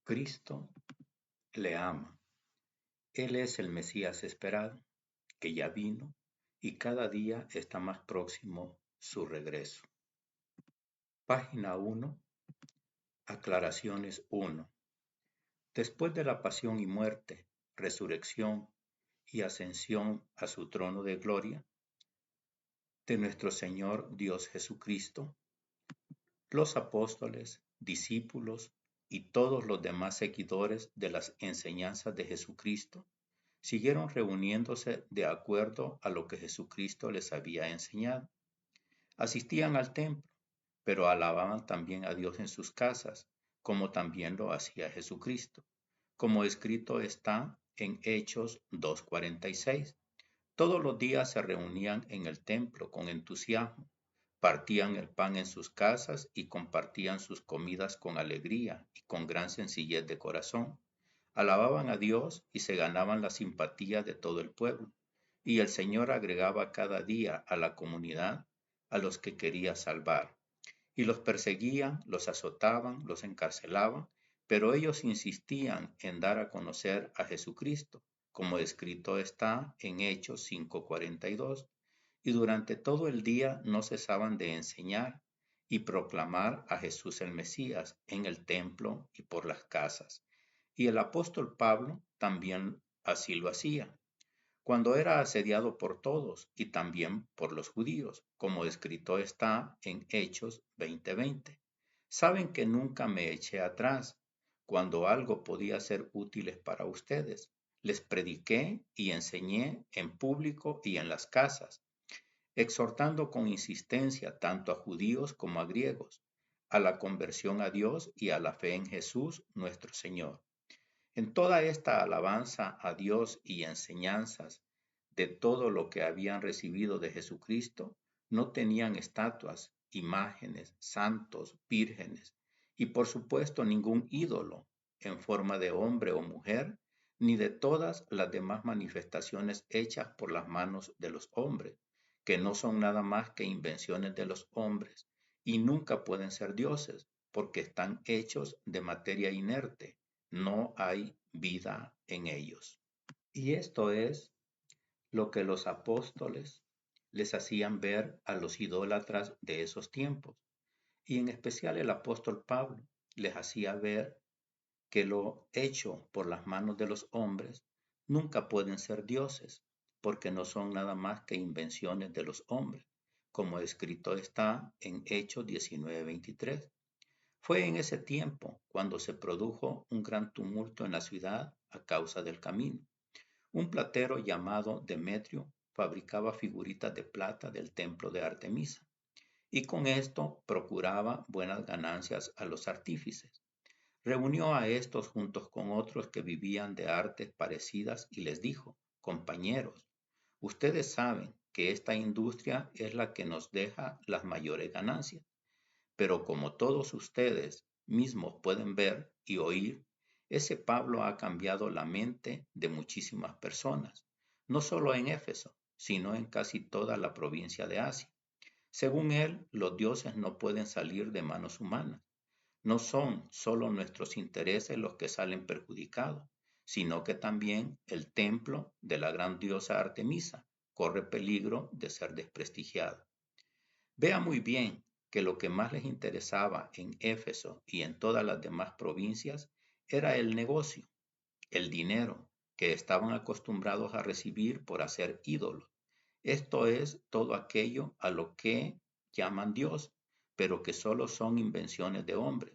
Cristo le ama. Él es el Mesías esperado, que ya vino y cada día está más próximo su regreso. Página 1, Aclaraciones 1. Después de la pasión y muerte, resurrección y ascensión a su trono de gloria de nuestro Señor Dios Jesucristo, los apóstoles, discípulos y todos los demás seguidores de las enseñanzas de Jesucristo siguieron reuniéndose de acuerdo a lo que Jesucristo les había enseñado. Asistían al templo, pero alababan también a Dios en sus casas, como también lo hacía Jesucristo, como escrito está en Hechos 2:46. Todos los días se reunían en el templo con entusiasmo, partían el pan en sus casas y compartían sus comidas con alegría y con gran sencillez de corazón. Alababan a Dios y se ganaban la simpatía de todo el pueblo. Y el Señor agregaba cada día a la comunidad a los que quería salvar. Y los perseguían, los azotaban, los encarcelaban, pero ellos insistían en dar a conocer a Jesucristo, como escrito está en Hechos 5:42, y durante todo el día no cesaban de enseñar y proclamar a Jesús el Mesías en el templo y por las casas. Y el apóstol Pablo también así lo hacía, cuando era asediado por todos y también por los judíos, como escrito está en Hechos 20:20. Saben que nunca me eché atrás, cuando algo podía ser útiles para ustedes. Les prediqué y enseñé en público y en las casas, exhortando con insistencia tanto a judíos como a griegos, a la conversión a Dios y a la fe en Jesús nuestro Señor. En toda esta alabanza a Dios y enseñanzas de todo lo que habían recibido de Jesucristo, no tenían estatuas, imágenes, santos, vírgenes, y por supuesto ningún ídolo en forma de hombre o mujer, ni de todas las demás manifestaciones hechas por las manos de los hombres, que no son nada más que invenciones de los hombres, y nunca pueden ser dioses, porque están hechos de materia inerte, no hay vida en ellos. Y esto es lo que los apóstoles les hacían ver a los idólatras de esos tiempos. Y en especial el apóstol Pablo les hacía ver que lo hecho por las manos de los hombres nunca pueden ser dioses, porque no son nada más que invenciones de los hombres, como escrito está en Hechos 19:23. Fue en ese tiempo cuando se produjo un gran tumulto en la ciudad a causa del camino. Un platero llamado Demetrio fabricaba figuritas de plata del templo de Artemisa, y con esto procuraba buenas ganancias a los artífices. Reunió a estos juntos con otros que vivían de artes parecidas y les dijo: compañeros, ustedes saben que esta industria es la que nos deja las mayores ganancias. Pero como todos ustedes mismos pueden ver y oír, ese Pablo ha cambiado la mente de muchísimas personas, no solo en Éfeso, sino en casi toda la provincia de Asia. Según él, los dioses no pueden salir de manos humanas. No son solo nuestros intereses los que salen perjudicados, sino que también el templo de la gran diosa Artemisa corre peligro de ser desprestigiado. Vea muy bien que lo que más les interesaba en Éfeso y en todas las demás provincias era el negocio, el dinero que estaban acostumbrados a recibir por hacer ídolos. Esto es todo aquello a lo que llaman Dios, pero que solo son invenciones de hombres,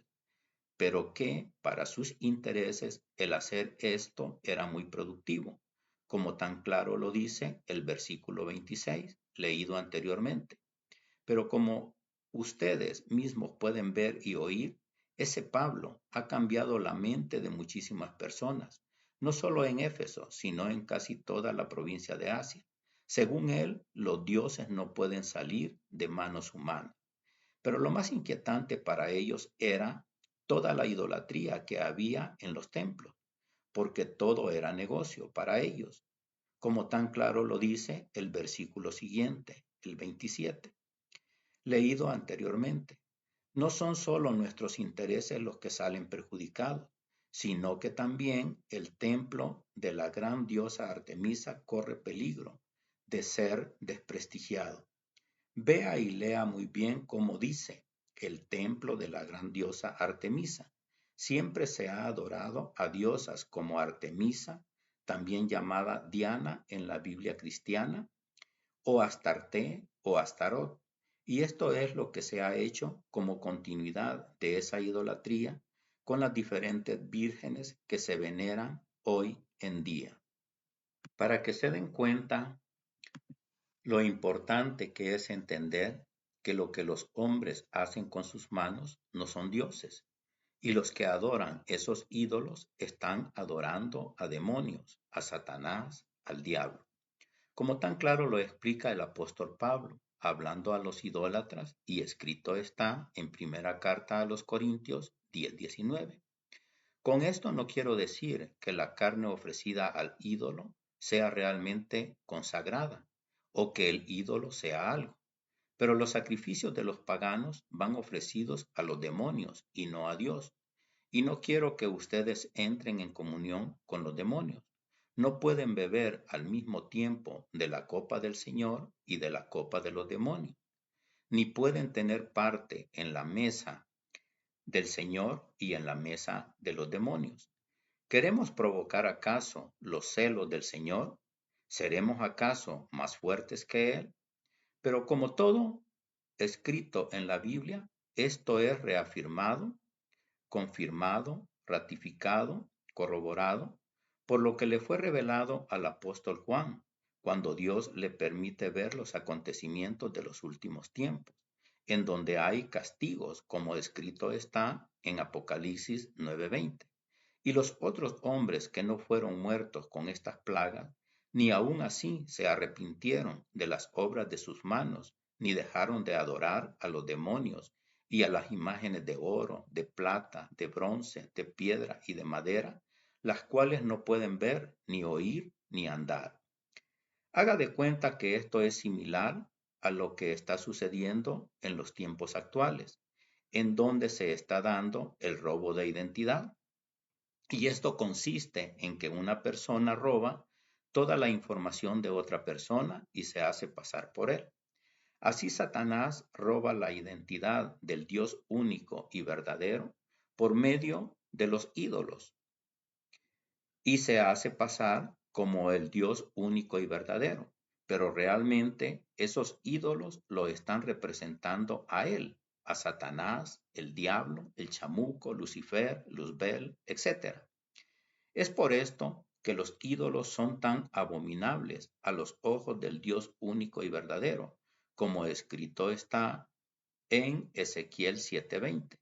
pero que para sus intereses el hacer esto era muy productivo, como tan claro lo dice el versículo 26, leído anteriormente. Pero como ustedes mismos pueden ver y oír, ese Pablo ha cambiado la mente de muchísimas personas, no solo en Éfeso, sino en casi toda la provincia de Asia. Según él, los dioses no pueden salir de manos humanas. Pero lo más inquietante para ellos era toda la idolatría que había en los templos, porque todo era negocio para ellos, como tan claro lo dice el versículo siguiente, el 27 leído anteriormente. No son solo nuestros intereses los que salen perjudicados, sino que también el templo de la gran diosa Artemisa corre peligro de ser desprestigiado. Vea y lea muy bien cómo dice: el templo de la gran diosa Artemisa. Siempre se ha adorado a diosas como Artemisa, también llamada Diana en la Biblia cristiana, o Astarte o Astarot. Y esto es lo que se ha hecho como continuidad de esa idolatría con las diferentes vírgenes que se veneran hoy en día. Para que se den cuenta lo importante que es entender que lo que los hombres hacen con sus manos no son dioses, y los que adoran esos ídolos están adorando a demonios, a Satanás, al diablo, como tan claro lo explica el apóstol Pablo, hablando a los idólatras, y escrito está en primera carta a los Corintios 10:19. Con esto no quiero decir que la carne ofrecida al ídolo sea realmente consagrada o que el ídolo sea algo, pero los sacrificios de los paganos van ofrecidos a los demonios y no a Dios. Y no quiero que ustedes entren en comunión con los demonios. No pueden beber al mismo tiempo de la copa del Señor y de la copa de los demonios, ni pueden tener parte en la mesa del Señor y en la mesa de los demonios. ¿Queremos provocar acaso los celos del Señor? ¿Seremos acaso más fuertes que Él? Pero como todo escrito en la Biblia, esto es reafirmado, confirmado, ratificado, corroborado, por lo que le fue revelado al apóstol Juan, cuando Dios le permite ver los acontecimientos de los últimos tiempos, en donde hay castigos, como escrito está en Apocalipsis 9:20. Y los otros hombres que no fueron muertos con estas plagas, ni aun así se arrepintieron de las obras de sus manos, ni dejaron de adorar a los demonios y a las imágenes de oro, de plata, de bronce, de piedra y de madera, las cuales no pueden ver, ni oír, ni andar. Haga de cuenta que esto es similar a lo que está sucediendo en los tiempos actuales, en donde se está dando el robo de identidad. Y esto consiste en que una persona roba toda la información de otra persona y se hace pasar por él. Así Satanás roba la identidad del Dios único y verdadero por medio de los ídolos y se hace pasar como el Dios único y verdadero, pero realmente esos ídolos lo están representando a él, a Satanás, el diablo, el chamuco, Lucifer, Luzbel, etc. Es por esto que los ídolos son tan abominables a los ojos del Dios único y verdadero, como escrito está en Ezequiel 7:20.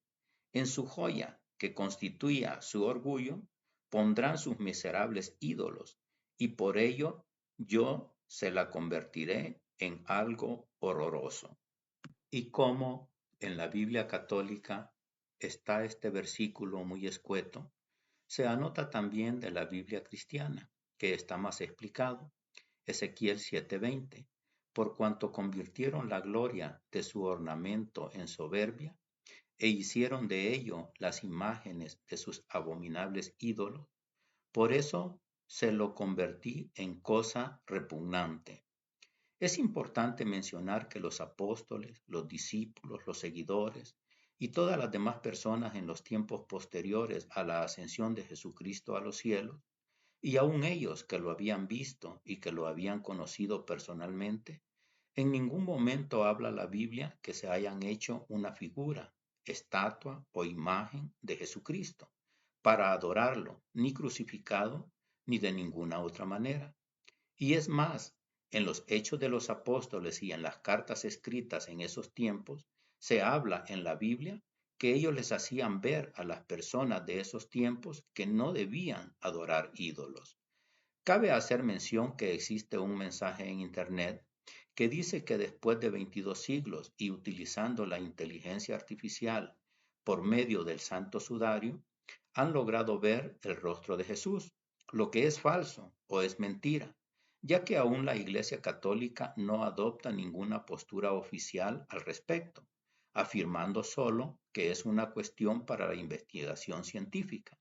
En su joya, que constituía su orgullo, pondrán sus miserables ídolos, y por ello yo se la convertiré en algo horroroso. Y como en la Biblia católica está este versículo muy escueto, se anota también de la Biblia cristiana, que está más explicado, Ezequiel 7:20, por cuanto convirtieron la gloria de su ornamento en soberbia, e hicieron de ello las imágenes de sus abominables ídolos, por eso se lo convertí en cosa repugnante. Es importante mencionar que los apóstoles, los discípulos, los seguidores y todas las demás personas en los tiempos posteriores a la ascensión de Jesucristo a los cielos, y aun ellos que lo habían visto y que lo habían conocido personalmente, en ningún momento habla la Biblia que se hayan hecho una figura, estatua o imagen de Jesucristo para adorarlo, ni crucificado, ni de ninguna otra manera. Y es más, en los Hechos de los Apóstoles y en las cartas escritas en esos tiempos, se habla en la Biblia que ellos les hacían ver a las personas de esos tiempos que no debían adorar ídolos. Cabe hacer mención que existe un mensaje en Internet que dice que después de 22 siglos y utilizando la inteligencia artificial por medio del Santo Sudario, han logrado ver el rostro de Jesús, lo que es falso o es mentira, ya que aún la Iglesia Católica no adopta ninguna postura oficial al respecto, afirmando solo que es una cuestión para la investigación científica.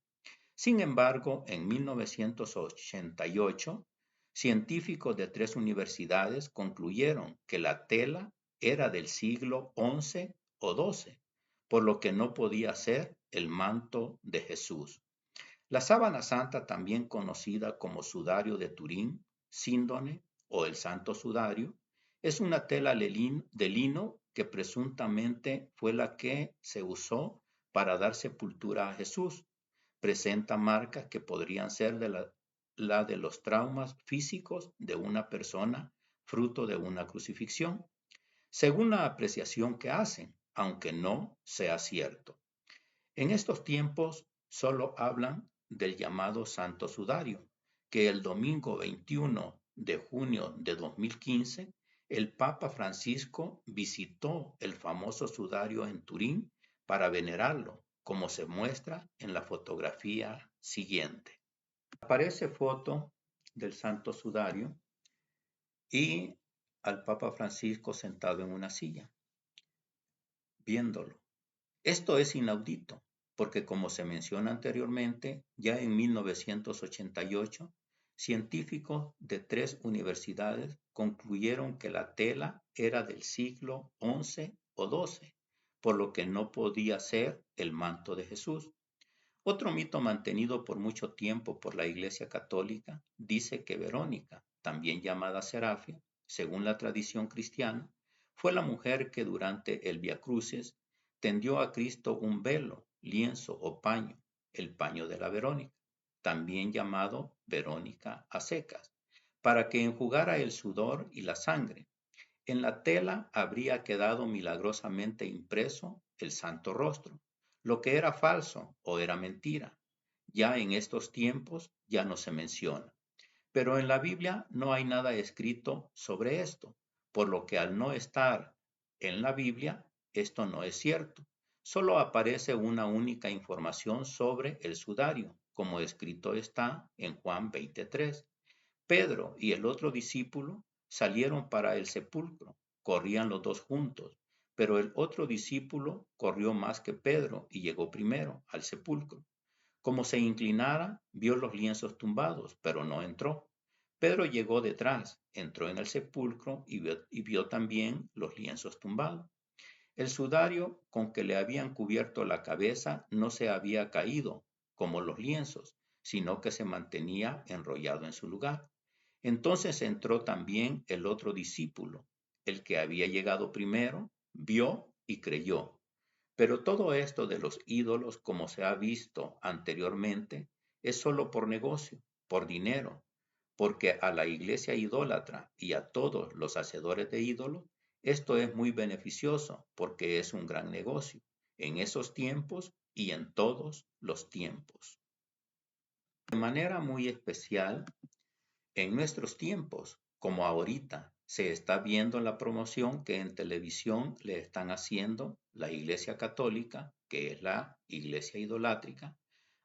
Sin embargo, en 1988, científicos de 3 universidades concluyeron que la tela era del siglo XI o XII, por lo que no podía ser el manto de Jesús. La sábana santa, también conocida como sudario de Turín, síndone o el santo sudario, es una tela de lino que presuntamente fue la que se usó para dar sepultura a Jesús. Presenta marcas que podrían ser la de los traumas físicos de una persona fruto de una crucifixión, según la apreciación que hacen, aunque no sea cierto. En estos tiempos solo hablan del llamado Santo Sudario, que el domingo 21 de junio de 2015 el Papa Francisco visitó el famoso sudario en Turín para venerarlo, como se muestra en la fotografía siguiente. Aparece foto del Santo Sudario y al Papa Francisco sentado en una silla, viéndolo. Esto es inaudito, porque como se menciona anteriormente, ya en 1988, científicos de 3 universidades concluyeron que la tela era del siglo XI o XII, por lo que no podía ser el manto de Jesús. Otro mito mantenido por mucho tiempo por la Iglesia Católica dice que Verónica, también llamada Serafia, según la tradición cristiana, fue la mujer que durante el Vía Crucis tendió a Cristo un velo, lienzo o paño, el paño de la Verónica, también llamado Verónica a secas, para que enjugara el sudor y la sangre. En la tela habría quedado milagrosamente impreso el santo rostro, lo que era falso o era mentira. Ya en estos tiempos ya no se menciona. Pero en la Biblia no hay nada escrito sobre esto, por lo que al no estar en la Biblia, esto no es cierto. Solo aparece una única información sobre el sudario, como escrito está en Juan 23. Pedro y el otro discípulo salieron para el sepulcro, corrían los dos juntos, pero el otro discípulo corrió más que Pedro y llegó primero al sepulcro. Como se inclinara, vio los lienzos tumbados, pero no entró. Pedro llegó detrás, entró en el sepulcro y vio también los lienzos tumbados. El sudario con que le habían cubierto la cabeza no se había caído, como los lienzos, sino que se mantenía enrollado en su lugar. Entonces entró también el otro discípulo, el que había llegado primero, vio y creyó. Pero todo esto de los ídolos, como se ha visto anteriormente, es solo por negocio, por dinero, porque a la iglesia idólatra y a todos los hacedores de ídolos, esto es muy beneficioso porque es un gran negocio en esos tiempos y en todos los tiempos. De manera muy especial, en nuestros tiempos, como ahorita, se está viendo la promoción que en televisión le están haciendo la Iglesia Católica, que es la iglesia idolátrica,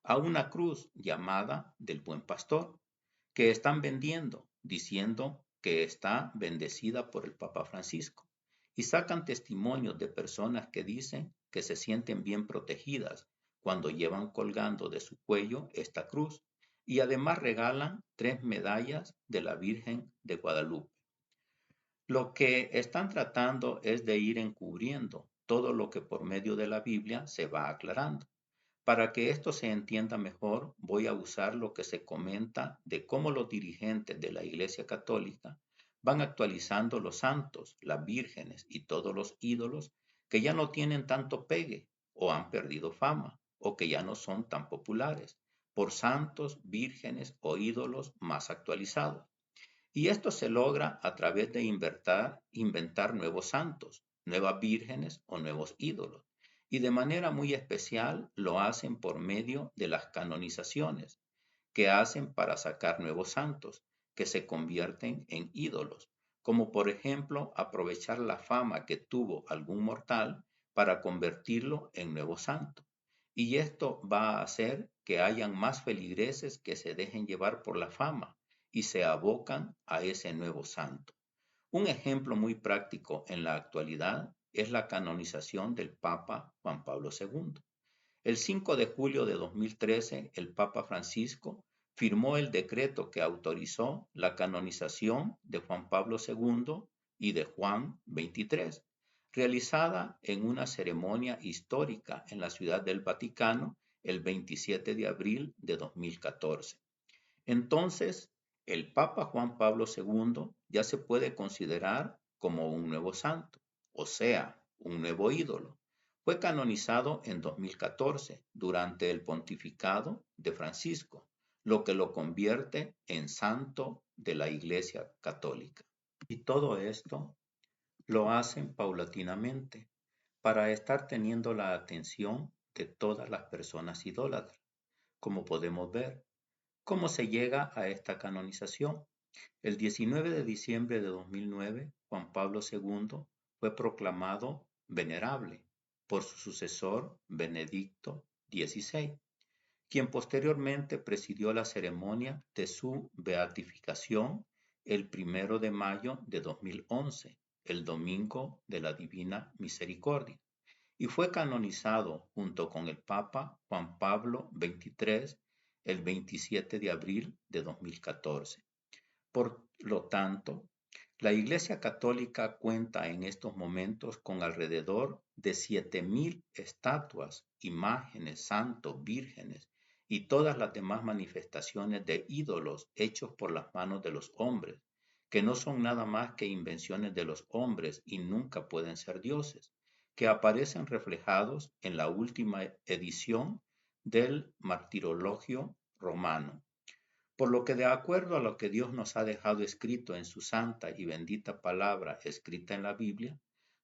a una cruz llamada del Buen Pastor, que están vendiendo, diciendo que está bendecida por el Papa Francisco. Y sacan testimonios de personas que dicen que se sienten bien protegidas cuando llevan colgando de su cuello esta cruz y además regalan 3 medallas de la Virgen de Guadalupe. Lo que están tratando es de ir encubriendo todo lo que por medio de la Biblia se va aclarando. Para que esto se entienda mejor, voy a usar lo que se comenta de cómo los dirigentes de la Iglesia Católica van actualizando los santos, las vírgenes y todos los ídolos que ya no tienen tanto pegue o han perdido fama o que ya no son tan populares por santos, vírgenes o ídolos más actualizados. Y esto se logra a través de inventar nuevos santos, nuevas vírgenes o nuevos ídolos. Y de manera muy especial lo hacen por medio de las canonizaciones, que hacen para sacar nuevos santos, que se convierten en ídolos, como por ejemplo aprovechar la fama que tuvo algún mortal para convertirlo en nuevo santo. Y esto va a hacer que hayan más feligreses que se dejen llevar por la fama y se abocan a ese nuevo santo. Un ejemplo muy práctico en la actualidad es la canonización del Papa Juan Pablo II. El 5 de julio de 2013, el Papa Francisco firmó el decreto que autorizó la canonización de Juan Pablo II y de Juan XXIII, realizada en una ceremonia histórica en la Ciudad del Vaticano el 27 de abril de 2014. Entonces, el Papa Juan Pablo II ya se puede considerar como un nuevo santo, o sea, un nuevo ídolo. Fue canonizado en 2014 durante el pontificado de Francisco, lo que lo convierte en santo de la Iglesia Católica. Y todo esto lo hacen paulatinamente para estar teniendo la atención de todas las personas idólatras, como podemos ver. ¿Cómo se llega a esta canonización? El 19 de diciembre de 2009, Juan Pablo II fue proclamado venerable por su sucesor Benedicto XVI, quien posteriormente presidió la ceremonia de su beatificación el 1 de mayo de 2011, el Domingo de la Divina Misericordia, y fue canonizado junto con el Papa Juan Pablo XXIII el 27 de abril de 2014. Por lo tanto, la Iglesia Católica cuenta en estos momentos con alrededor de 7.000 estatuas, imágenes, santos, vírgenes y todas las demás manifestaciones de ídolos hechos por las manos de los hombres, que no son nada más que invenciones de los hombres y nunca pueden ser dioses, que aparecen reflejados en la última edición del Martirologio Romano. Por lo que de acuerdo a lo que Dios nos ha dejado escrito en su santa y bendita palabra escrita en la Biblia,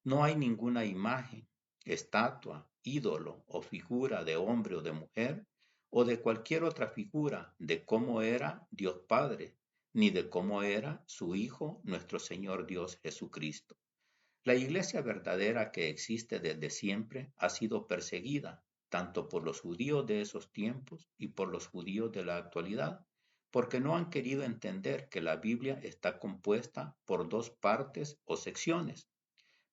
no hay ninguna imagen, estatua, ídolo o figura de hombre o de mujer o de cualquier otra figura de cómo era Dios Padre, ni de cómo era su Hijo, nuestro Señor Dios Jesucristo. La iglesia verdadera que existe desde siempre ha sido perseguida, tanto por los judíos de esos tiempos y por los judíos de la actualidad, porque no han querido entender que la Biblia está compuesta por dos partes o secciones.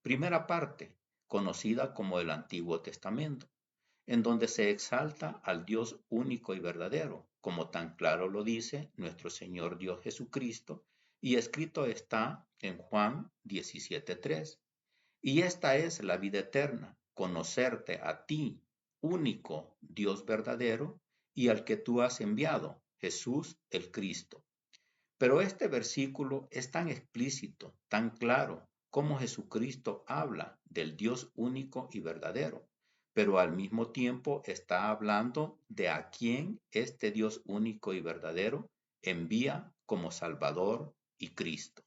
Primera parte, conocida como el Antiguo Testamento, en donde se exalta al Dios único y verdadero, como tan claro lo dice nuestro Señor Dios Jesucristo, y escrito está en Juan 17:3. Y esta es la vida eterna, conocerte a ti, único Dios verdadero, y al que tú has enviado, Jesús el Cristo. Pero este versículo es tan explícito, tan claro, como Jesucristo habla del Dios único y verdadero, pero al mismo tiempo está hablando de a quién este Dios único y verdadero envía como Salvador y Cristo.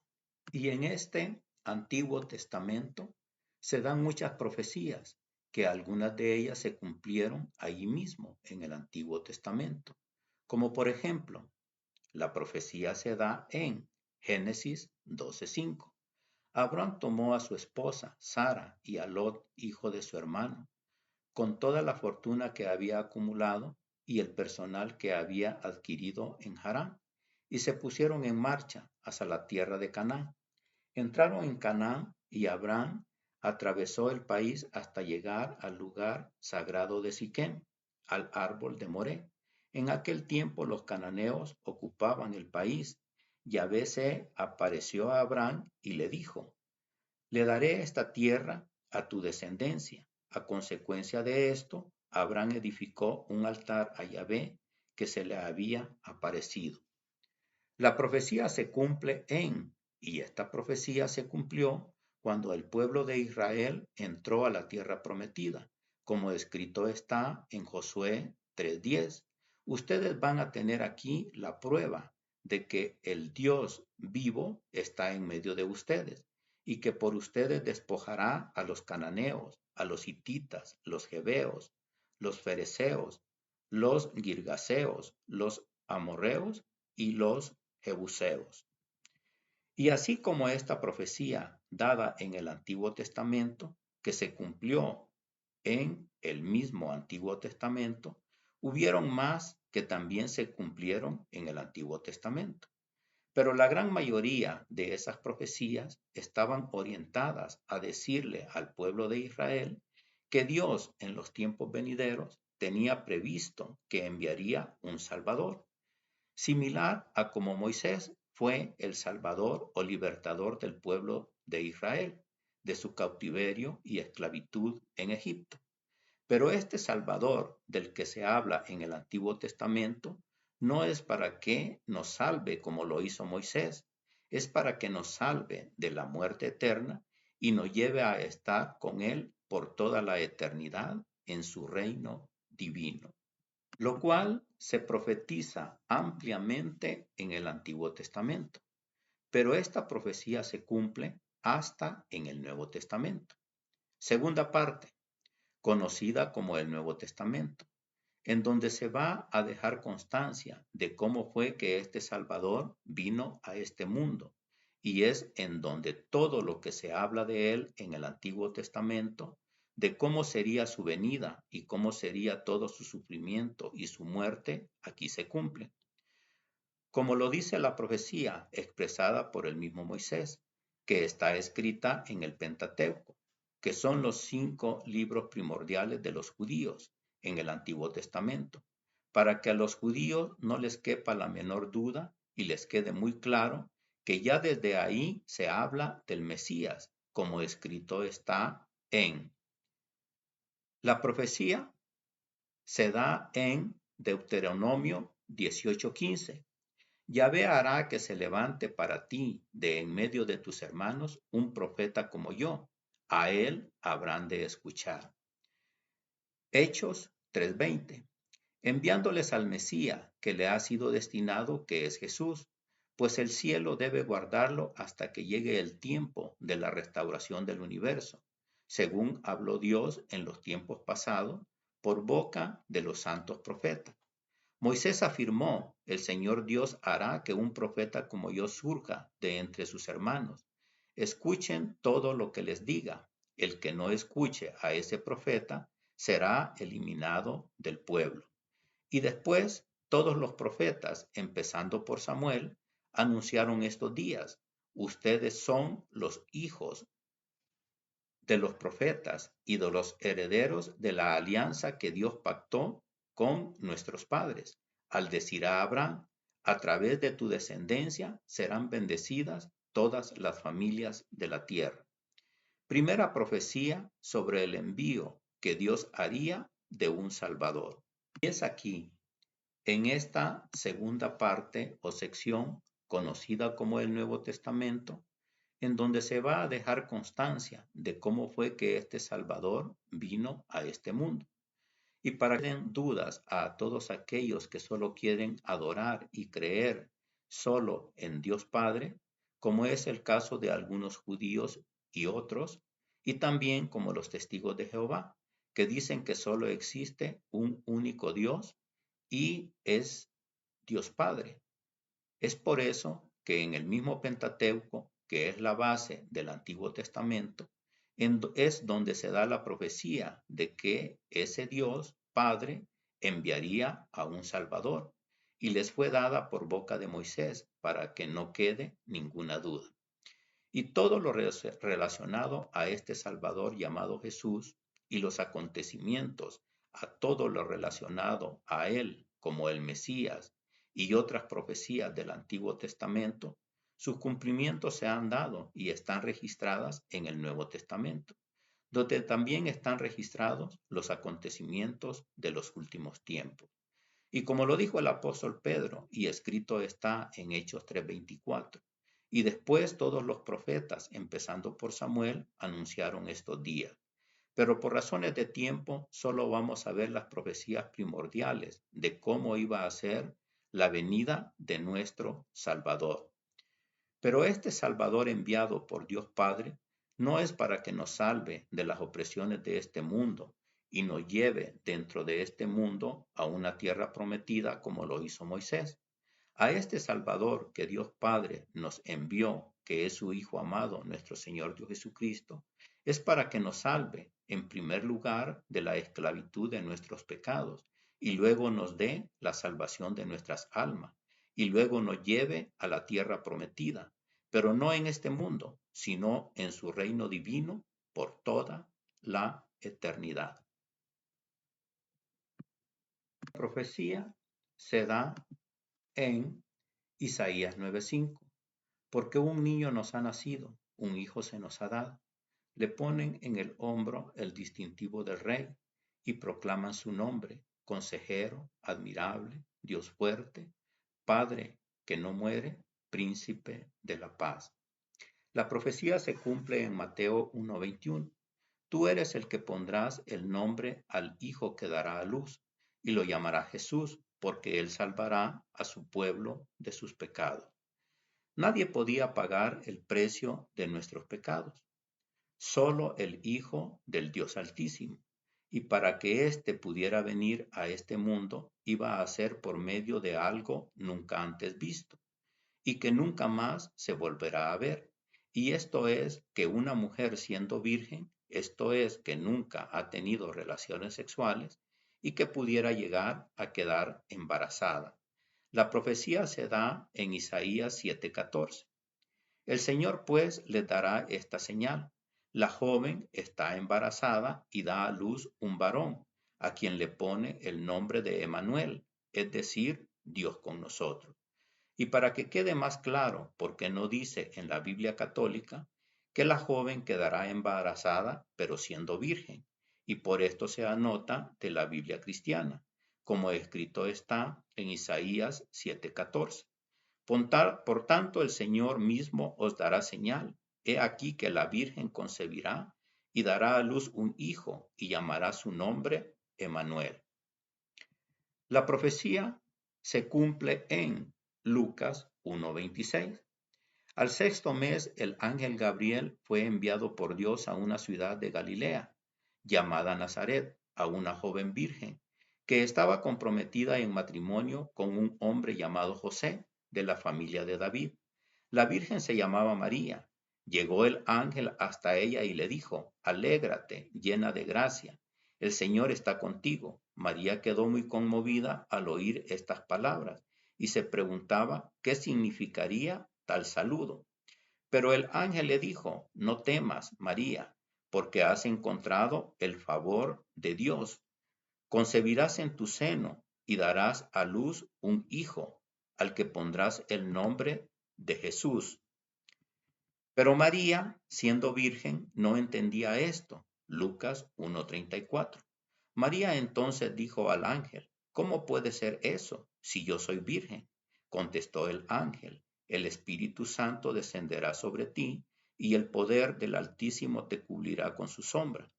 Y en este Antiguo Testamento se dan muchas profecías, que algunas de ellas se cumplieron allí mismo en el Antiguo Testamento, como por ejemplo, la profecía se da en Génesis 12:5. Abraham tomó a su esposa, Sara, y a Lot, hijo de su hermano, con toda la fortuna que había acumulado y el personal que había adquirido en Harán, y se pusieron en marcha hacia la tierra de Canaán. Entraron en Canaán y Abraham atravesó el país hasta llegar al lugar sagrado de Siquem, al árbol de Moré. En aquel tiempo los cananeos ocupaban el país. Yahvé se apareció a Abraham y le dijo: le daré esta tierra a tu descendencia. A consecuencia de esto, Abraham edificó un altar a Yahvé que se le había aparecido. La profecía se cumple y esta profecía se cumplió cuando el pueblo de Israel entró a la tierra prometida, como escrito está en Josué 3:10. Ustedes van a tener aquí la prueba de que el Dios vivo está en medio de ustedes y que por ustedes despojará a los cananeos, a los hititas, los jebeos, los fereceos, los girgaseos, los amorreos y los jebuseos. Y así como esta profecía dada en el Antiguo Testamento, que se cumplió en el mismo Antiguo Testamento, hubieron más que también se cumplieron en el Antiguo Testamento. Pero la gran mayoría de esas profecías estaban orientadas a decirle al pueblo de Israel que Dios en los tiempos venideros tenía previsto que enviaría un Salvador, similar a como Moisés fue el Salvador o libertador del pueblo de Israel de su cautiverio y esclavitud en Egipto. Pero este Salvador del que se habla en el Antiguo Testamento no es para que nos salve como lo hizo Moisés, es para que nos salve de la muerte eterna y nos lleve a estar con Él por toda la eternidad en su reino divino, lo cual se profetiza ampliamente en el Antiguo Testamento. Pero esta profecía se cumple hasta en el Nuevo Testamento. Segunda parte, conocida como el Nuevo Testamento, en donde se va a dejar constancia de cómo fue que este Salvador vino a este mundo, y es en donde todo lo que se habla de él en el Antiguo Testamento, de cómo sería su venida y cómo sería todo su sufrimiento y su muerte, aquí se cumple. Como lo dice la profecía expresada por el mismo Moisés, que está escrita en el Pentateuco, que son los 5 libros primordiales de los judíos en el Antiguo Testamento, para que a los judíos no les quepa la menor duda y les quede muy claro que ya desde ahí se habla del Mesías, como escrito está en la profecía, se da en Deuteronomio 18:15. Yahvé hará que se levante para ti de en medio de tus hermanos un profeta como yo. A él habrán de escuchar. Hechos 3:20. Enviándoles al Mesías que le ha sido destinado, que es Jesús, pues el cielo debe guardarlo hasta que llegue el tiempo de la restauración del universo, según habló Dios en los tiempos pasados por boca de los santos profetas. Moisés afirmó, el Señor Dios hará que un profeta como yo surja de entre sus hermanos. Escuchen todo lo que les diga. El que no escuche a ese profeta será eliminado del pueblo. Y después todos los profetas, empezando por Samuel, anunciaron estos días. Ustedes son los hijos de los profetas y de los herederos de la alianza que Dios pactó con nuestros padres, al decir a Abraham, a través de tu descendencia serán bendecidas todas las familias de la tierra. Primera profecía sobre el envío que Dios haría de un Salvador. Y es aquí, en esta segunda parte o sección, conocida como el Nuevo Testamento, en donde se va a dejar constancia de cómo fue que este Salvador vino a este mundo. Y para que den dudas a todos aquellos que solo quieren adorar y creer solo en Dios Padre, como es el caso de algunos judíos y otros, y también como los testigos de Jehová, que dicen que solo existe un único Dios y es Dios Padre. Es por eso que en el mismo Pentateuco, que es la base del Antiguo Testamento, es donde se da la profecía de que ese Dios Padre enviaría a un Salvador y les fue dada por boca de Moisés para que no quede ninguna duda. Y todo lo relacionado a este Salvador llamado Jesús y los acontecimientos, a todo lo relacionado a él como el Mesías y otras profecías del Antiguo Testamento, sus cumplimientos se han dado y están registradas en el Nuevo Testamento, donde también están registrados los acontecimientos de los últimos tiempos. Y como lo dijo el apóstol Pedro, y escrito está en Hechos 3:24, y después todos los profetas, empezando por Samuel, anunciaron estos días. Pero por razones de tiempo, solo vamos a ver las profecías primordiales de cómo iba a ser la venida de nuestro Salvador. Pero este Salvador enviado por Dios Padre no es para que nos salve de las opresiones de este mundo y nos lleve dentro de este mundo a una tierra prometida como lo hizo Moisés. A este Salvador que Dios Padre nos envió, que es su Hijo amado, nuestro Señor Dios Jesucristo, es para que nos salve, en primer lugar, de la esclavitud de nuestros pecados, y luego nos dé la salvación de nuestras almas, y luego nos lleve a la tierra prometida, pero no en este mundo, sino en su reino divino por toda la eternidad. La profecía se da en Isaías 9:5, porque un niño nos ha nacido, un hijo se nos ha dado. Le ponen en el hombro el distintivo del rey y proclaman su nombre, consejero, admirable, Dios fuerte, Padre que no muere, príncipe de la paz. La profecía se cumple en Mateo 1:21. Tú eres el que pondrás el nombre al hijo que dará a luz, y lo llamará Jesús, porque él salvará a su pueblo de sus pecados. Nadie podía pagar el precio de nuestros pecados, solo el Hijo del Dios Altísimo. Y para que éste pudiera venir a este mundo, iba a ser por medio de algo nunca antes visto, y que nunca más se volverá a ver. Y esto es que una mujer siendo virgen, esto es que nunca ha tenido relaciones sexuales y que pudiera llegar a quedar embarazada. La profecía se da en Isaías 7:14. El Señor pues les dará esta señal. La joven está embarazada y da a luz un varón, a quien le pone el nombre de Emmanuel, es decir, Dios con nosotros. Y para que quede más claro, porque no dice en la Biblia católica que la joven quedará embarazada, pero siendo virgen, y por esto se anota de la Biblia cristiana, como escrito está en Isaías 7:14. Por tanto, el Señor mismo os dará señal. He aquí que la Virgen concebirá y dará a luz un hijo y llamará su nombre Emmanuel. La profecía se cumple en Lucas 1:26. Al sexto mes, el ángel Gabriel fue enviado por Dios a una ciudad de Galilea, llamada Nazaret, a una joven virgen, que estaba comprometida en matrimonio con un hombre llamado José, de la familia de David. La virgen se llamaba María. Llegó el ángel hasta ella y le dijo: Alégrate, llena de gracia, el Señor está contigo. María quedó muy conmovida al oír estas palabras y se preguntaba qué significaría tal saludo. Pero el ángel le dijo: No temas, María, porque has encontrado el favor de Dios. Concebirás en tu seno y darás a luz un hijo, al que pondrás el nombre de Jesús. Pero María, siendo virgen, no entendía esto. Lucas 1:34. María entonces dijo al ángel: ¿Cómo puede ser eso, si yo soy virgen? Contestó el ángel: El Espíritu Santo descenderá sobre ti, y el poder del Altísimo te cubrirá con su sombra.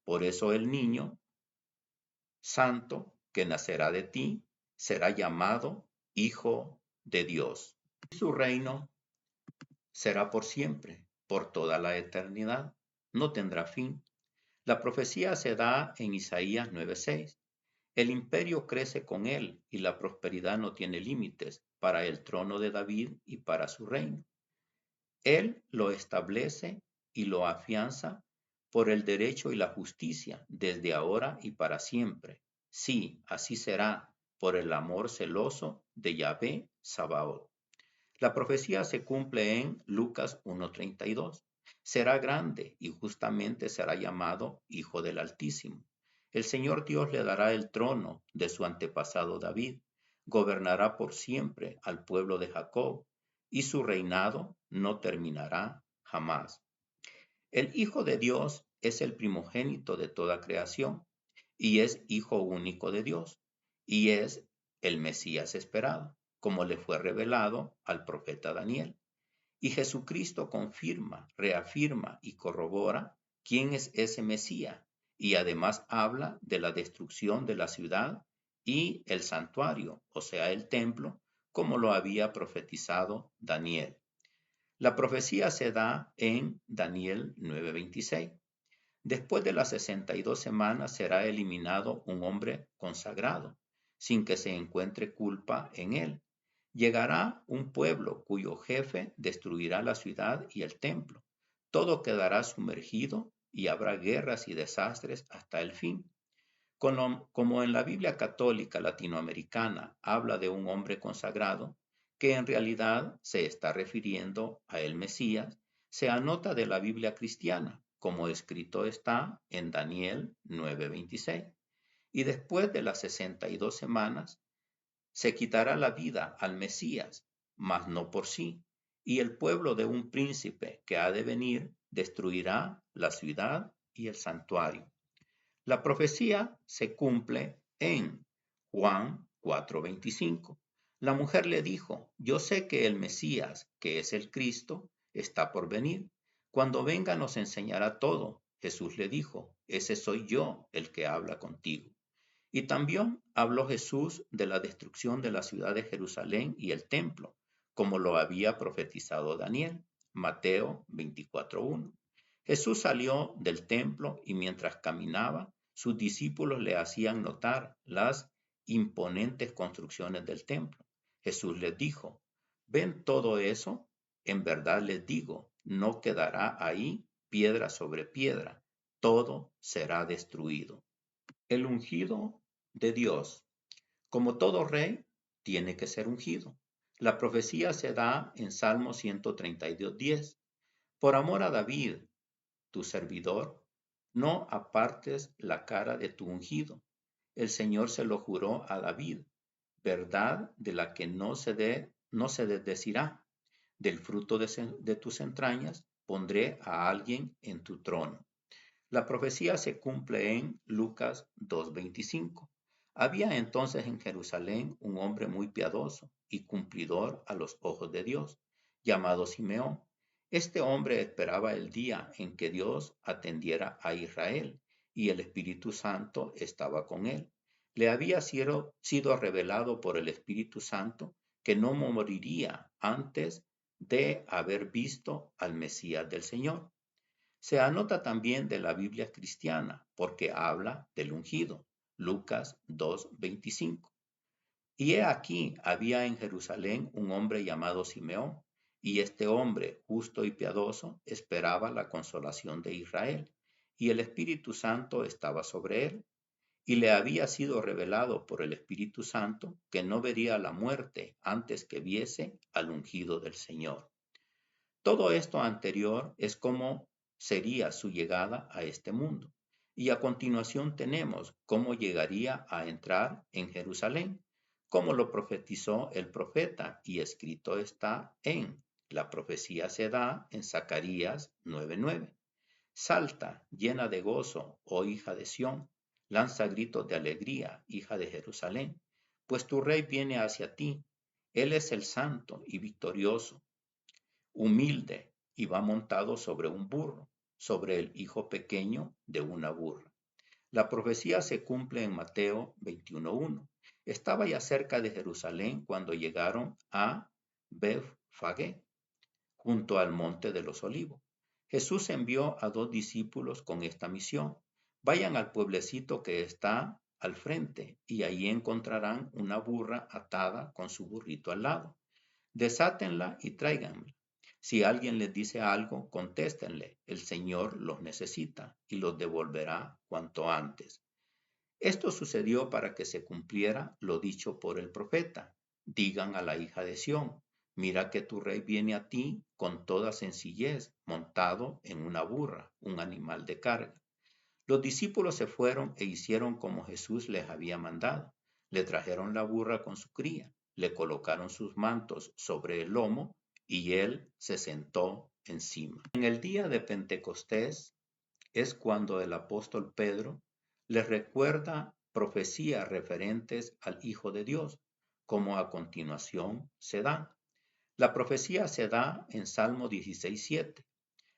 Por eso el niño santo que nacerá de ti será llamado Hijo de Dios. Y su reino será por siempre, por toda la eternidad. No tendrá fin. La profecía se da en Isaías 9:6. El imperio crece con él y la prosperidad no tiene límites para el trono de David y para su reino. Él lo establece y lo afianza por el derecho y la justicia desde ahora y para siempre. Sí, así será por el amor celoso de Yahvé Sabaoth. La profecía se cumple en Lucas 1:32. Será grande y justamente será llamado Hijo del Altísimo. El Señor Dios le dará el trono de su antepasado David. Gobernará por siempre al pueblo de Jacob y su reinado no terminará jamás. El Hijo de Dios es el primogénito de toda creación y es Hijo único de Dios y es el Mesías esperado, como le fue revelado al profeta Daniel. Y Jesucristo confirma, reafirma y corrobora quién es ese Mesías y además habla de la destrucción de la ciudad y el santuario, o sea, el templo, como lo había profetizado Daniel. La profecía se da en Daniel 9:26. Después de las 62 semanas será eliminado un hombre consagrado, sin que se encuentre culpa en él. Llegará un pueblo cuyo jefe destruirá la ciudad y el templo. Todo quedará sumergido y habrá guerras y desastres hasta el fin. Como en la Biblia católica latinoamericana habla de un hombre consagrado, que en realidad se está refiriendo a el Mesías, se anota de la Biblia cristiana, como escrito está en Daniel 9:26. y después de las 62 semanas se quitará la vida al Mesías, mas no por sí, y el pueblo de un príncipe que ha de venir destruirá la ciudad y el santuario. La profecía se cumple en Juan 4:25. La mujer le dijo, yo sé que el Mesías, que es el Cristo, está por venir. Cuando venga nos enseñará todo. Jesús le dijo, ese soy yo el que habla contigo. Y también habló Jesús de la destrucción de la ciudad de Jerusalén y el templo, como lo había profetizado Daniel. Mateo 24:1. Jesús salió del templo y mientras caminaba, sus discípulos le hacían notar las imponentes construcciones del templo. Jesús les dijo, ¿ven todo eso? En verdad les digo, no quedará ahí piedra sobre piedra, todo será destruido. El ungido de Dios. Como todo rey, tiene que ser ungido. La profecía se da en Salmo 132:10. Por amor a David, tu servidor, no apartes la cara de tu ungido. El Señor se lo juró a David, verdad de la que no se desdecirá. Del fruto de tus entrañas pondré a alguien en tu trono. La profecía se cumple en Lucas 2:25. Había entonces en Jerusalén un hombre muy piadoso y cumplidor a los ojos de Dios, llamado Simeón. Este hombre esperaba el día en que Dios atendiera a Israel, y el Espíritu Santo estaba con él. Le había sido revelado por el Espíritu Santo que no moriría antes de haber visto al Mesías del Señor. Se anota también de la Biblia cristiana porque habla del ungido, Lucas 2:25. Y he aquí, había en Jerusalén un hombre llamado Simeón, y este hombre, justo y piadoso, esperaba la consolación de Israel, y el Espíritu Santo estaba sobre él, y le había sido revelado por el Espíritu Santo que no vería la muerte antes que viese al ungido del Señor. Todo esto anterior es como sería su llegada a este mundo. Y a continuación tenemos cómo llegaría a entrar en Jerusalén, como lo profetizó el profeta y escrito está en la profecía se da en Zacarías 9:9. Salta, llena de gozo, oh hija de Sión, lanza gritos de alegría, hija de Jerusalén, pues tu rey viene hacia ti, él es el santo y victorioso, humilde, y va montado sobre un burro, sobre el hijo pequeño de una burra. La profecía se cumple en Mateo 21:1. Estaba ya cerca de Jerusalén cuando llegaron a Bethfagé, junto al monte de los olivos. Jesús envió a 2 discípulos con esta misión. Vayan al pueblecito que está al frente y allí encontrarán una burra atada con su burrito al lado. Desátenla y tráiganla. Si alguien les dice algo, contéstenle, el Señor los necesita y los devolverá cuanto antes. Esto sucedió para que se cumpliera lo dicho por el profeta. Digan a la hija de Sión, mira que tu rey viene a ti con toda sencillez, montado en una burra, un animal de carga. Los discípulos se fueron e hicieron como Jesús les había mandado. Le trajeron la burra con su cría, le colocaron sus mantos sobre el lomo y él se sentó encima. En el día de Pentecostés es cuando el apóstol Pedro les recuerda profecías referentes al Hijo de Dios, como a continuación se dan. La profecía se da en Salmo 16:7.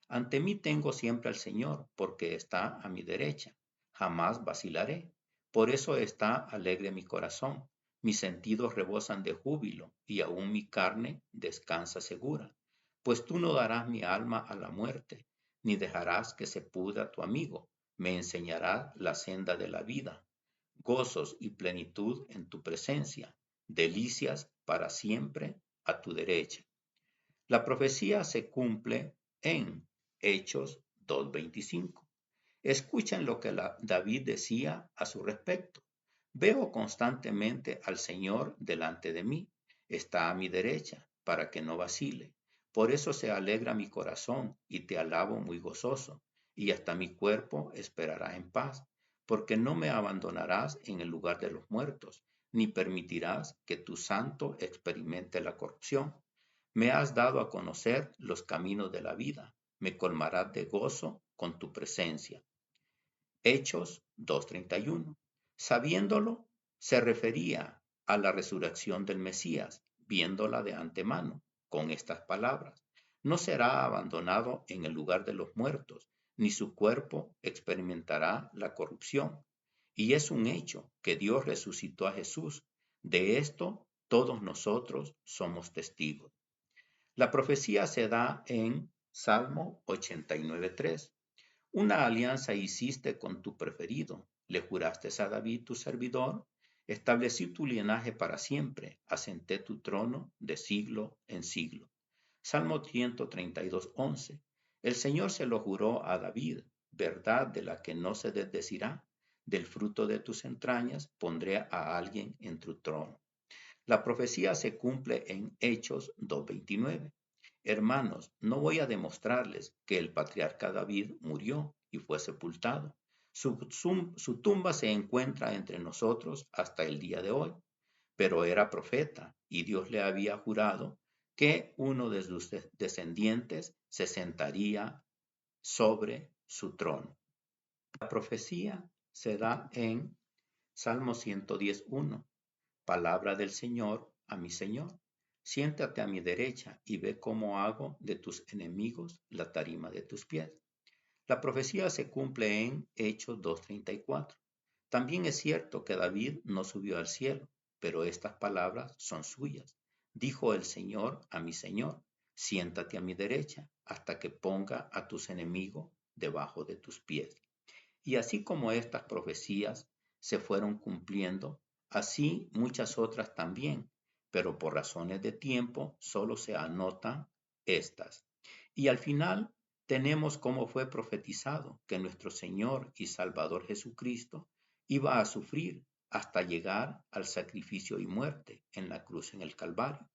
Ante mí tengo siempre al Señor, porque está a mi derecha. Jamás vacilaré. Por eso está alegre mi corazón. Mis sentidos rebosan de júbilo, y aún mi carne descansa segura. Pues tú no darás mi alma a la muerte, ni dejarás que se pudra tu amigo. Me enseñarás la senda de la vida. Gozos y plenitud en tu presencia, delicias para siempre a tu derecha. La profecía se cumple en Hechos 2:25. Escuchen lo que David decía a su respecto. Veo constantemente al Señor delante de mí. Está a mi derecha, para que no vacile. Por eso se alegra mi corazón y te alabo muy gozoso, y hasta mi cuerpo esperará en paz, porque no me abandonarás en el lugar de los muertos, ni permitirás que tu santo experimente la corrupción. Me has dado a conocer los caminos de la vida, me colmarás de gozo con tu presencia. Hechos 2:31. Sabiéndolo, se refería a la resurrección del Mesías, viéndola de antemano, con estas palabras: no será abandonado en el lugar de los muertos, ni su cuerpo experimentará la corrupción. Y es un hecho que Dios resucitó a Jesús. De esto todos nosotros somos testigos. La profecía se da en Salmo 89:3. Una alianza hiciste con tu preferido, le juraste a David tu servidor, establecí tu linaje para siempre, asenté tu trono de siglo en siglo. Salmo 132:11. El Señor se lo juró a David, verdad de la que no se desdecirá, del fruto de tus entrañas pondré a alguien en tu trono. La profecía se cumple en Hechos 2:29. Hermanos, no voy a demostrarles que el patriarca David murió y fue sepultado. Su tumba se encuentra entre nosotros hasta el día de hoy, pero era profeta y Dios le había jurado que uno de sus descendientes se sentaría sobre su trono. La profecía se da en Salmo 110:1. Palabra del Señor a mi Señor: siéntate a mi derecha y ve cómo hago de tus enemigos la tarima de tus pies. La profecía se cumple en Hechos 2:34. También es cierto que David no subió al cielo, pero estas palabras son suyas. Dijo el Señor a mi Señor: siéntate a mi derecha hasta que ponga a tus enemigos debajo de tus pies. Y así como estas profecías se fueron cumpliendo, así muchas otras también, pero por razones de tiempo solo se anotan estas. Y al final tenemos cómo fue profetizado que nuestro Señor y Salvador Jesucristo iba a sufrir hasta llegar al sacrificio y muerte en la cruz en el Calvario.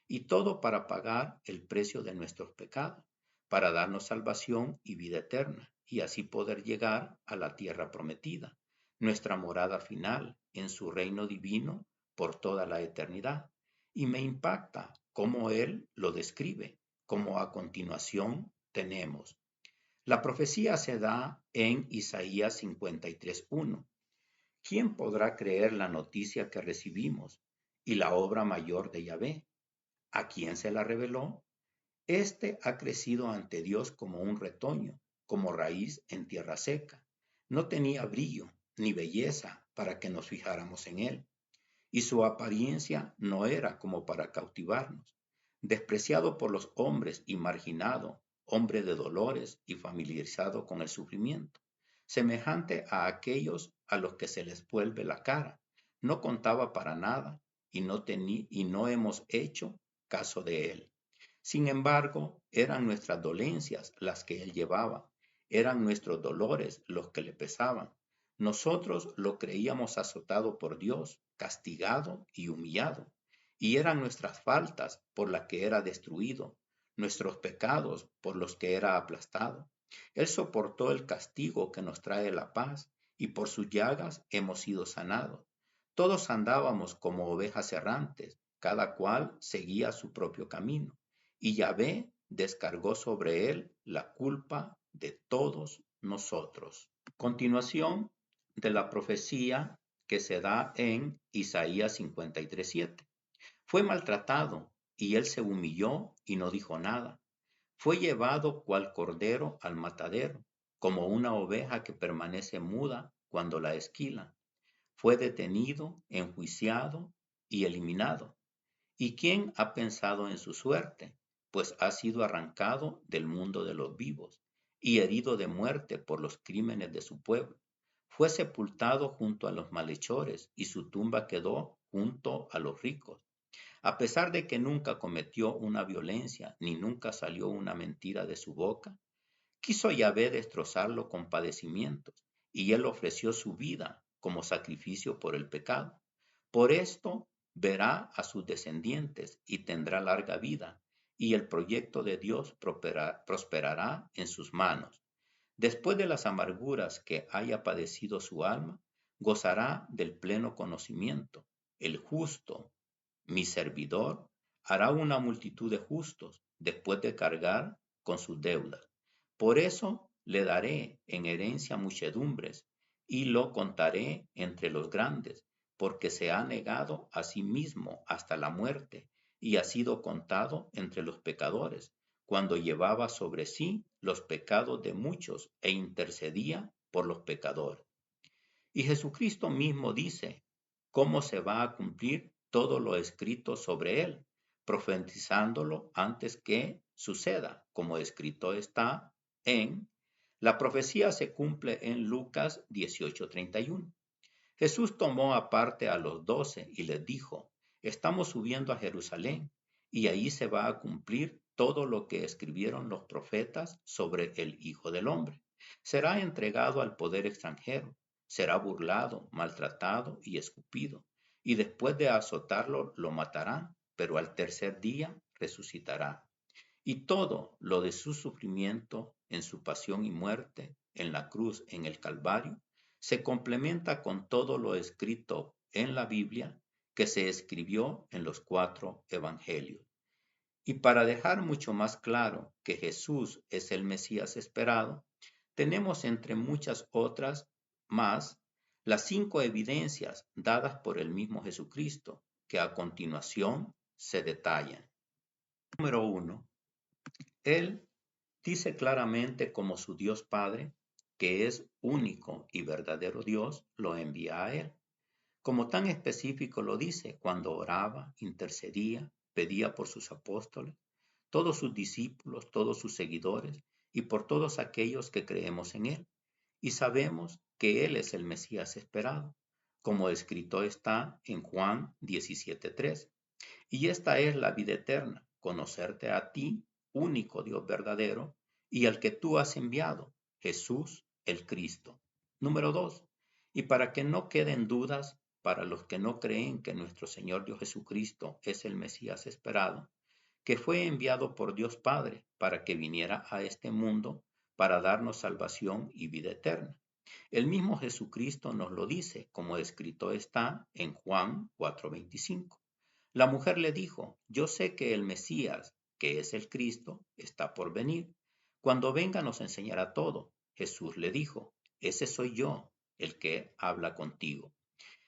Y todo para pagar el precio de nuestros pecados, para darnos salvación y vida eterna, y así poder llegar a la tierra prometida, nuestra morada final en su reino divino por toda la eternidad. Y me impacta cómo él lo describe, como a continuación tenemos. La profecía se da en Isaías 53:1. ¿Quién podrá creer la noticia que recibimos y la obra mayor de Yahvé? ¿A quién se la reveló? Este ha crecido ante Dios como un retoño, como raíz en tierra seca. No tenía brillo ni belleza para que nos fijáramos en él, y su apariencia no era como para cautivarnos. Despreciado por los hombres y marginado, hombre de dolores y familiarizado con el sufrimiento, semejante a aquellos a los que se les vuelve la cara, no contaba para nada y no hemos hecho caso de él. Sin embargo, eran nuestras dolencias las que él llevaba, eran nuestros dolores los que le pesaban. Nosotros lo creíamos azotado por Dios, castigado y humillado, y eran nuestras faltas por las que era destruido, nuestros pecados por los que era aplastado. Él soportó el castigo que nos trae la paz, y por sus llagas hemos sido sanados. Todos andábamos como ovejas errantes, cada cual seguía su propio camino, y Yahvé descargó sobre él la culpa de todos nosotros. Continuación de la profecía que se da en Isaías 53:7. Fue maltratado y él se humilló y no dijo nada. Fue llevado cual cordero al matadero, como una oveja que permanece muda cuando la esquilan. Fue detenido, enjuiciado y eliminado. ¿Y quién ha pensado en su suerte? Pues ha sido arrancado del mundo de los vivos y herido de muerte por los crímenes de su pueblo. Fue sepultado junto a los malhechores y su tumba quedó junto a los ricos. A pesar de que nunca cometió una violencia ni nunca salió una mentira de su boca, quiso Yahvé destrozarlo con padecimientos, y él ofreció su vida como sacrificio por el pecado. Por esto verá a sus descendientes y tendrá larga vida, y el proyecto de Dios prosperará en sus manos. Después de las amarguras que haya padecido su alma, gozará del pleno conocimiento. El justo, mi servidor, hará una multitud de justos después de cargar con sus deudas. Por eso le daré en herencia muchedumbres y lo contaré entre los grandes, porque se ha negado a sí mismo hasta la muerte y ha sido contado entre los pecadores, cuando llevaba sobre sí los pecados de muchos e intercedía por los pecadores. Y Jesucristo mismo dice cómo se va a cumplir todo lo escrito sobre él, profetizándolo antes que suceda, como escrito está en la profecía se cumple en Lucas 18:31. Jesús tomó aparte a los 12 y les dijo, estamos subiendo a Jerusalén y ahí se va a cumplir todo lo que escribieron los profetas sobre el Hijo del Hombre. Será entregado al poder extranjero, será burlado, maltratado y escupido, y después de azotarlo lo matarán, pero al tercer día resucitará. Y todo lo de su sufrimiento en su pasión y muerte, en la cruz, en el Calvario, se complementa con todo lo escrito en la Biblia que se escribió en los 4 evangelios. Y para dejar mucho más claro que Jesús es el Mesías esperado, tenemos entre muchas otras más las 5 evidencias dadas por el mismo Jesucristo, que a continuación se detallan. Número 1. Él dice claramente como su Dios Padre, que es único y verdadero Dios, lo envía a Él. Como tan específico lo dice cuando oraba, intercedía, pedía por sus apóstoles, todos sus discípulos, todos sus seguidores y por todos aquellos que creemos en Él. Y sabemos que Él es el Mesías esperado, como escrito está en Juan 17:3. Y esta es la vida eterna, conocerte a ti, único Dios verdadero, y al que tú has enviado, Jesús el Cristo. Número 2. Y para que no queden dudas para los que no creen que nuestro Señor Dios Jesucristo es el Mesías esperado, que fue enviado por Dios Padre para que viniera a este mundo para darnos salvación y vida eterna. El mismo Jesucristo nos lo dice, como escrito está en Juan 4:25. La mujer le dijo, yo sé que el Mesías, que es el Cristo, está por venir. Cuando venga nos enseñará todo. Jesús le dijo, ese soy yo, el que habla contigo.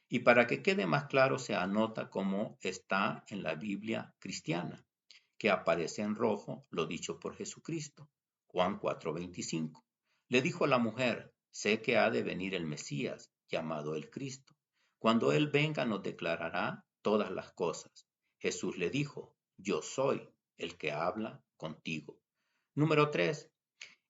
Y para que quede más claro se anota cómo está en la Biblia cristiana, que aparece en rojo lo dicho por Jesucristo. Juan 4:25. Le dijo a la mujer, sé que ha de venir el Mesías, llamado el Cristo. Cuando Él venga nos declarará todas las cosas. Jesús le dijo, yo soy el que habla contigo. Número 3.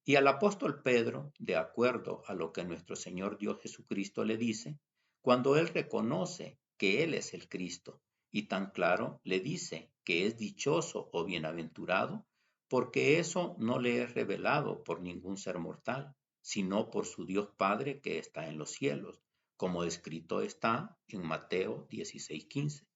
Y al apóstol Pedro, de acuerdo a lo que nuestro Señor Dios Jesucristo le dice, cuando él reconoce que Él es el Cristo y tan claro le dice que es dichoso o bienaventurado, porque eso no le es revelado por ningún ser mortal, sino por su Dios Padre que está en los cielos, como escrito está en Mateo 16:15.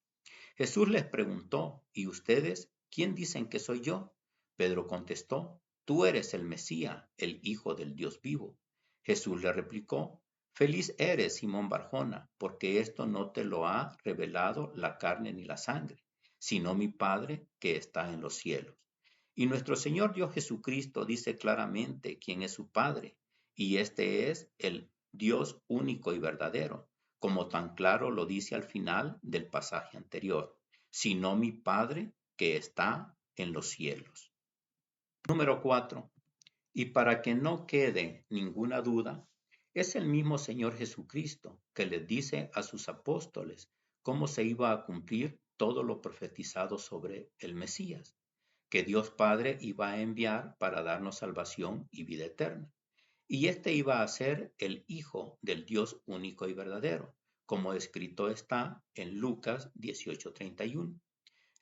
Jesús les preguntó, ¿y ustedes quién dicen que soy yo? Pedro contestó, tú eres el Mesías, el Hijo del Dios vivo. Jesús le replicó, feliz eres, Simón Barjona, porque esto no te lo ha revelado la carne ni la sangre, sino mi Padre que está en los cielos. Y nuestro Señor Dios Jesucristo dice claramente quién es su Padre, y este es el Dios único y verdadero, como tan claro lo dice al final del pasaje anterior, sino mi Padre que está en los cielos. Número 4. Y para que no quede ninguna duda, es el mismo Señor Jesucristo que les dice a sus apóstoles cómo se iba a cumplir todo lo profetizado sobre el Mesías, que Dios Padre iba a enviar para darnos salvación y vida eterna. Y este iba a ser el Hijo del Dios único y verdadero, como escrito está en Lucas 18:31.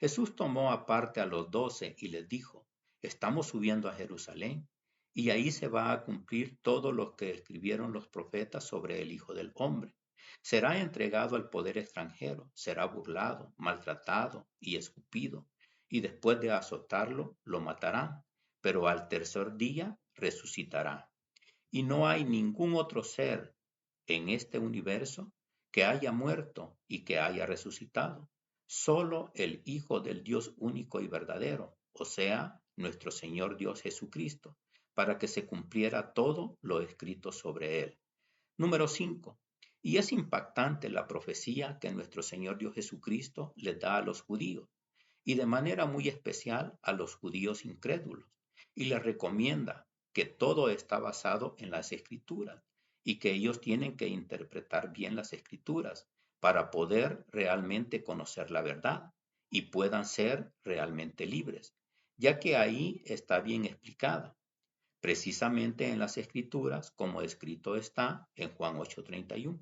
Jesús tomó aparte a los 12 y les dijo, estamos subiendo a Jerusalén, y ahí se va a cumplir todo lo que escribieron los profetas sobre el Hijo del Hombre. Será entregado al poder extranjero, será burlado, maltratado y escupido, y después de azotarlo lo matarán, pero al tercer día resucitará. y no hay ningún otro ser en este universo que haya muerto y que haya resucitado. Solo el Hijo del Dios único y verdadero, o sea, nuestro Señor Dios Jesucristo, para que se cumpliera todo lo escrito sobre él. Número 5. Y es impactante la profecía que nuestro Señor Dios Jesucristo les da a los judíos, y de manera muy especial a los judíos incrédulos, y les recomienda que todo está basado en las escrituras y que ellos tienen que interpretar bien las escrituras para poder realmente conocer la verdad y puedan ser realmente libres, ya que ahí está bien explicada precisamente en las escrituras, como escrito está en Juan 8:31.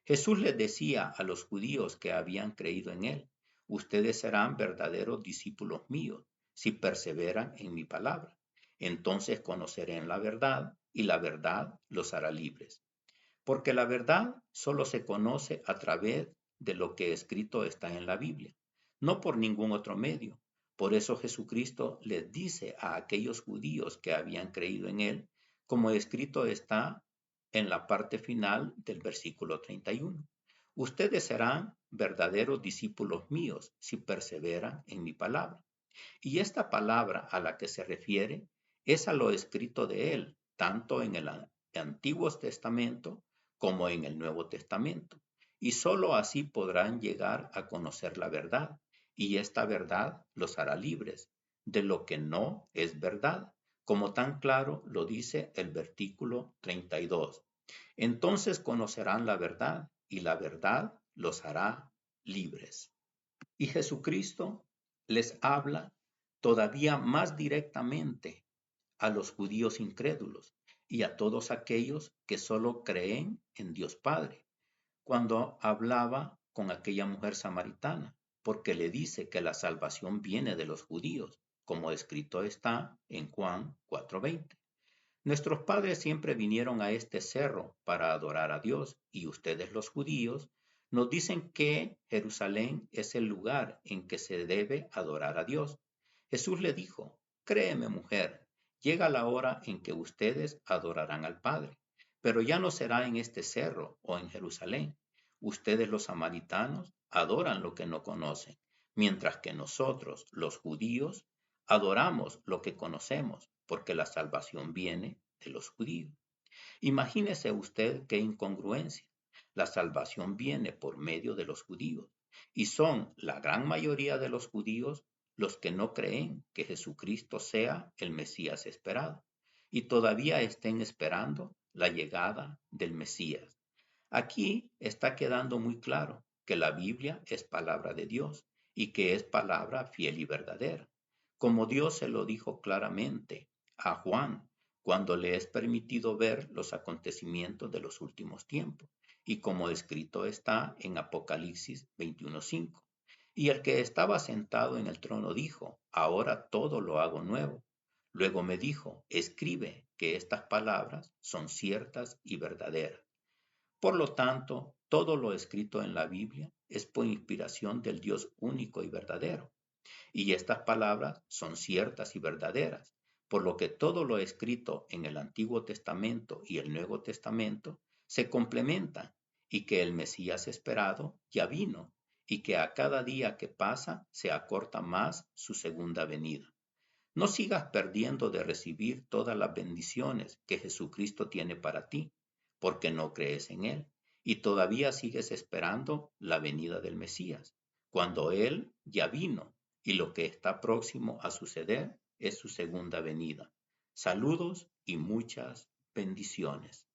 Jesús les decía a los judíos que habían creído en él, ustedes serán verdaderos discípulos míos si perseveran en mi palabra. Entonces conocerán la verdad y la verdad los hará libres. Porque la verdad solo se conoce a través de lo que escrito está en la Biblia, no por ningún otro medio. Por eso Jesucristo les dice a aquellos judíos que habían creído en él, como escrito está en la parte final del versículo 31. Ustedes serán verdaderos discípulos míos si perseveran en mi palabra. Y esta palabra a la que se refiere es a lo escrito de él, tanto en el Antiguo Testamento como en el Nuevo Testamento. Y sólo así podrán llegar a conocer la verdad, y esta verdad los hará libres de lo que no es verdad, como tan claro lo dice el versículo 32. Entonces conocerán la verdad, y la verdad los hará libres. Y Jesucristo les habla todavía más directamente a los judíos incrédulos y a todos aquellos que solo creen en Dios Padre, cuando hablaba con aquella mujer samaritana, porque le dice que la salvación viene de los judíos, como escrito está en Juan 4:20. Nuestros padres siempre vinieron a este cerro para adorar a Dios, y ustedes los judíos nos dicen que Jerusalén es el lugar en que se debe adorar a Dios. Jesús le dijo, créeme mujer, llega la hora en que ustedes adorarán al Padre, pero ya no será en este cerro o en Jerusalén. Ustedes los samaritanos adoran lo que no conocen, mientras que nosotros, los judíos, adoramos lo que conocemos, porque la salvación viene de los judíos. Imagínese usted qué incongruencia. La salvación viene por medio de los judíos, y son la gran mayoría de los judíos los que no creen que Jesucristo sea el Mesías esperado, y todavía estén esperando la llegada del Mesías. Aquí está quedando muy claro que la Biblia es palabra de Dios y que es palabra fiel y verdadera, como Dios se lo dijo claramente a Juan cuando le es permitido ver los acontecimientos de los últimos tiempos, y como escrito está en Apocalipsis 21:5. Y el que estaba sentado en el trono dijo, ahora todo lo hago nuevo. Luego me dijo, escribe que estas palabras son ciertas y verdaderas. Por lo tanto, todo lo escrito en la Biblia es por inspiración del Dios único y verdadero. Y estas palabras son ciertas y verdaderas, por lo que todo lo escrito en el Antiguo Testamento y el Nuevo Testamento se complementan, y que el Mesías esperado ya vino, y que a cada día que pasa se acorta más su segunda venida. No sigas perdiendo de recibir todas las bendiciones que Jesucristo tiene para ti, porque no crees en Él y todavía sigues esperando la venida del Mesías, cuando Él ya vino y lo que está próximo a suceder es su segunda venida. Saludos y muchas bendiciones.